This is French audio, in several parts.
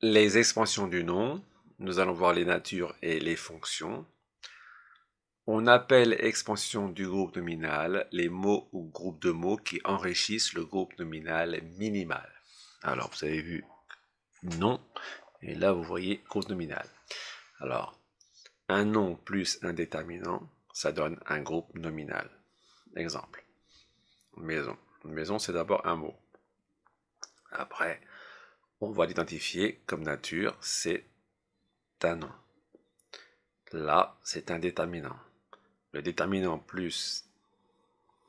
Les expansions du nom, nous allons voir les natures et les fonctions. On appelle expansion du groupe nominal les mots ou groupes de mots qui enrichissent le groupe nominal minimal. Alors, vous avez vu nom, et là vous voyez groupe nominal. Alors, un nom plus un déterminant, ça donne un groupe nominal. Exemple, maison. Maison, c'est d'abord un mot. Après, on va l'identifier comme nature, c'est un nom. Là, c'est un déterminant. Le déterminant plus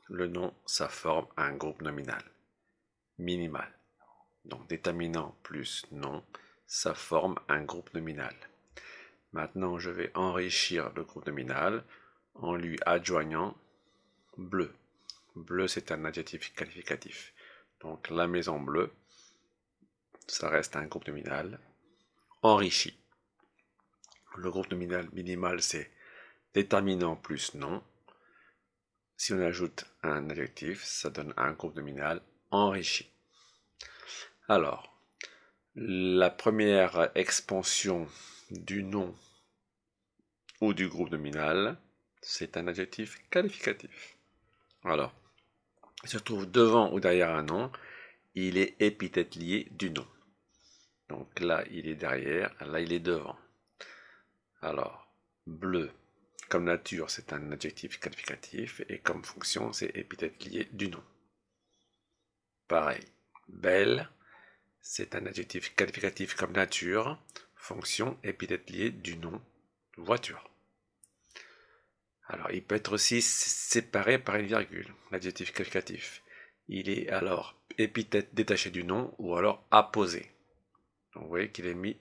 le nom, ça forme un groupe nominal minimal. Donc déterminant plus nom, ça forme un groupe nominal. Maintenant, je vais enrichir le groupe nominal en lui adjoignant bleu. Bleu, c'est un adjectif qualificatif. Donc la maison bleue, ça reste un groupe nominal enrichi. Le groupe nominal minimal, c'est déterminant plus nom. Si on ajoute un adjectif, ça donne un groupe nominal enrichi. Alors, la première expansion du nom ou du groupe nominal, c'est un adjectif qualificatif. Alors, il se trouve devant ou derrière un nom, il est épithète lié du nom. Donc là, il est derrière, là, il est devant. Alors, bleu, comme nature, c'est un adjectif qualificatif, et comme fonction, c'est épithète lié du nom. Pareil, belle, c'est un adjectif qualificatif comme nature, fonction, épithète lié du nom, voiture. Alors, il peut être aussi séparé par une virgule, l'adjectif qualificatif. Il est alors épithète détaché du nom ou alors apposé. Donc, vous voyez qu'il est mis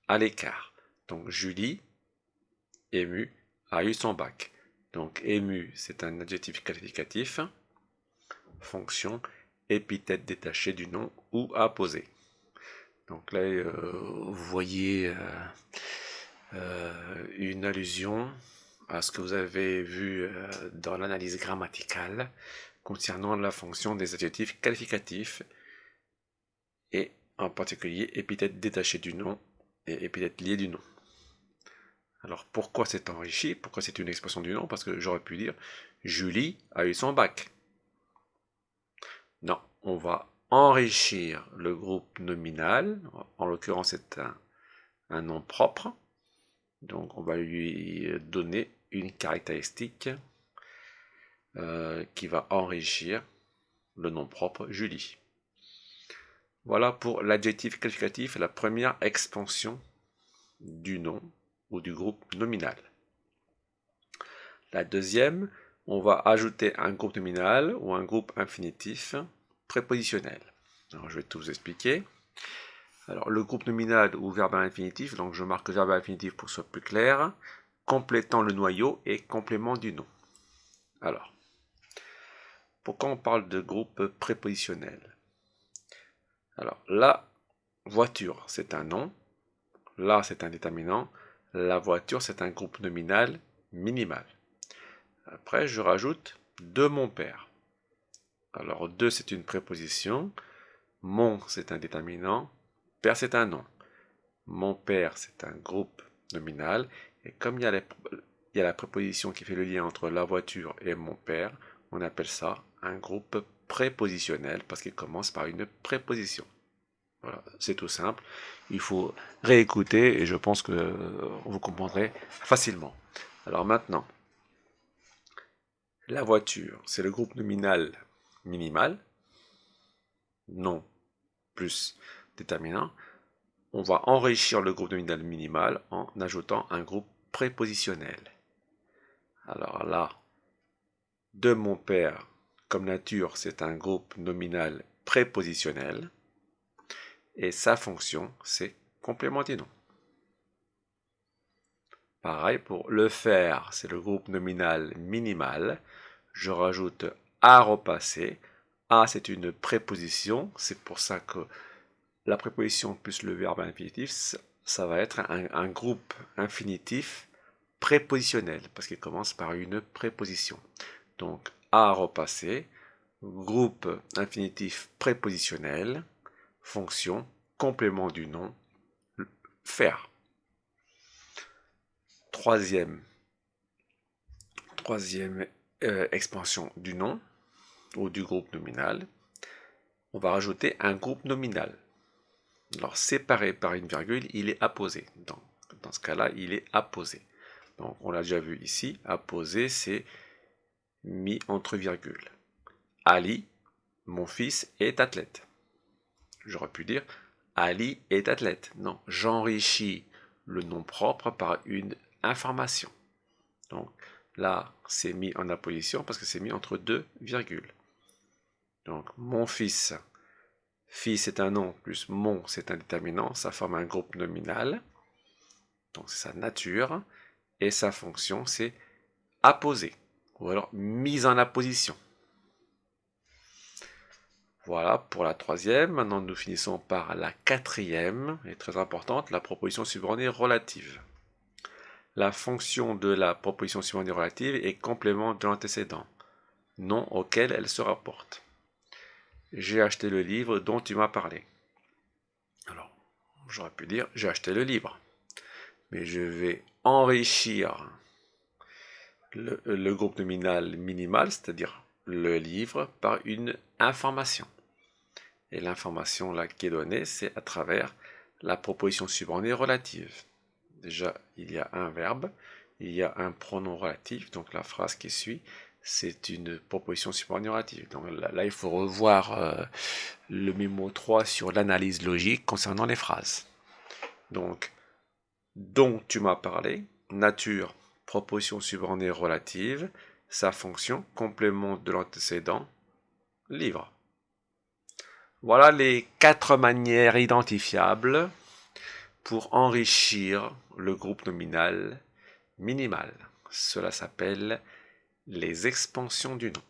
à l'écart. Donc, Julie, émue, a eu son bac. Donc, émue, c'est un adjectif qualificatif. Fonction, épithète détaché du nom ou apposé. Donc là, vous voyez une allusion à ce que vous avez vu dans l'analyse grammaticale concernant la fonction des adjectifs qualificatifs et en particulier épithète détachée du nom et épithète liée du nom. Alors pourquoi c'est enrichi? Pourquoi c'est une expression du nom? Parce que j'aurais pu dire Julie a eu son bac. Non, on va enrichir le groupe nominal, en l'occurrence c'est un nom propre, donc on va lui donner une caractéristique qui va enrichir le nom propre Julie. Voilà pour l'adjectif qualificatif, la première expansion du nom ou du groupe nominal. La deuxième, on va ajouter un groupe nominal ou un groupe infinitif prépositionnel. Alors je vais tout vous expliquer. Alors le groupe nominal ou verbe à l'infinitif, donc je marque le verbe à l'infinitif pour que ce soit plus clair, complétant le noyau et complément du nom. Alors, pourquoi on parle de groupe prépositionnel? Alors, la voiture, c'est un nom. Là, c'est un déterminant. La voiture, c'est un groupe nominal minimal. Après, je rajoute de mon père. Alors, de, c'est une préposition. Mon, c'est un déterminant. Père, c'est un nom. Mon père, c'est un groupe nominal. Et comme il y a la préposition qui fait le lien entre la voiture et mon père, on appelle ça un groupe prépositionnel parce qu'il commence par une préposition. Voilà, c'est tout simple. Il faut réécouter et je pense que vous comprendrez facilement. Alors maintenant, la voiture, c'est le groupe nominal minimal, nom plus déterminant. On va enrichir le groupe nominal minimal en ajoutant un groupe prépositionnel. Alors là, de mon père, comme nature, c'est un groupe nominal prépositionnel. Et sa fonction, c'est complément du nom. Pareil pour le faire, c'est le groupe nominal minimal. Je rajoute à repasser. À, c'est une préposition. C'est pour ça que la préposition plus le verbe infinitif, ça va être un groupe infinitif prépositionnel parce qu'il commence par une préposition. Donc, à repasser, groupe infinitif prépositionnel, fonction, complément du nom faire. Troisième expansion du nom ou du groupe nominal, on va rajouter un groupe nominal. Alors séparé par une virgule, il est apposé. Dans ce cas-là, il est apposé. Donc on l'a déjà vu ici, apposé c'est mis entre virgules. Ali, mon fils, est athlète. J'aurais pu dire Ali est athlète. Non, j'enrichis le nom propre par une information. Donc là, c'est mis en apposition parce que c'est mis entre deux virgules. Donc mon fils, fils est un nom plus mon c'est un déterminant, ça forme un groupe nominal. Donc c'est sa nature et sa fonction c'est apposer ou alors mise en apposition. Voilà pour la troisième. Maintenant, nous finissons par la quatrième, et très importante, la proposition subordonnée relative. La fonction de la proposition subordonnée relative est complément de l'antécédent, nom auquel elle se rapporte. J'ai acheté le livre dont tu m'as parlé. Alors, j'aurais pu dire j'ai acheté le livre, mais je vais enrichir le groupe nominal minimal, c'est-à-dire le livre, par une information. Et l'information là qui est donnée, c'est à travers la proposition subordonnée relative. Déjà, il y a un verbe, il y a un pronom relatif, donc la phrase qui suit, c'est une proposition subordonnée relative. Donc là il faut revoir le mémo 3 sur l'analyse logique concernant les phrases. Donc, dont tu m'as parlé, nature, proposition subordonnée relative, sa fonction, complément de l'antécédent, livre. Voilà les 4 manières identifiables pour enrichir le groupe nominal minimal. Cela s'appelle les expansions du nom.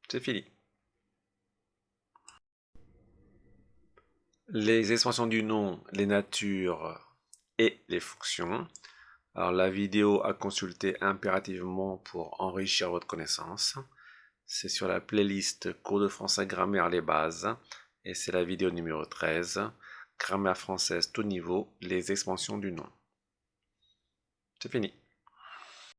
C'est fini. Les expansions du nom, les natures et les fonctions. Alors la vidéo à consulter impérativement pour enrichir votre connaissance. C'est sur la playlist cours de français grammaire les bases et c'est la vidéo numéro 13, grammaire française tout niveau, les expansions du nom. C'est fini.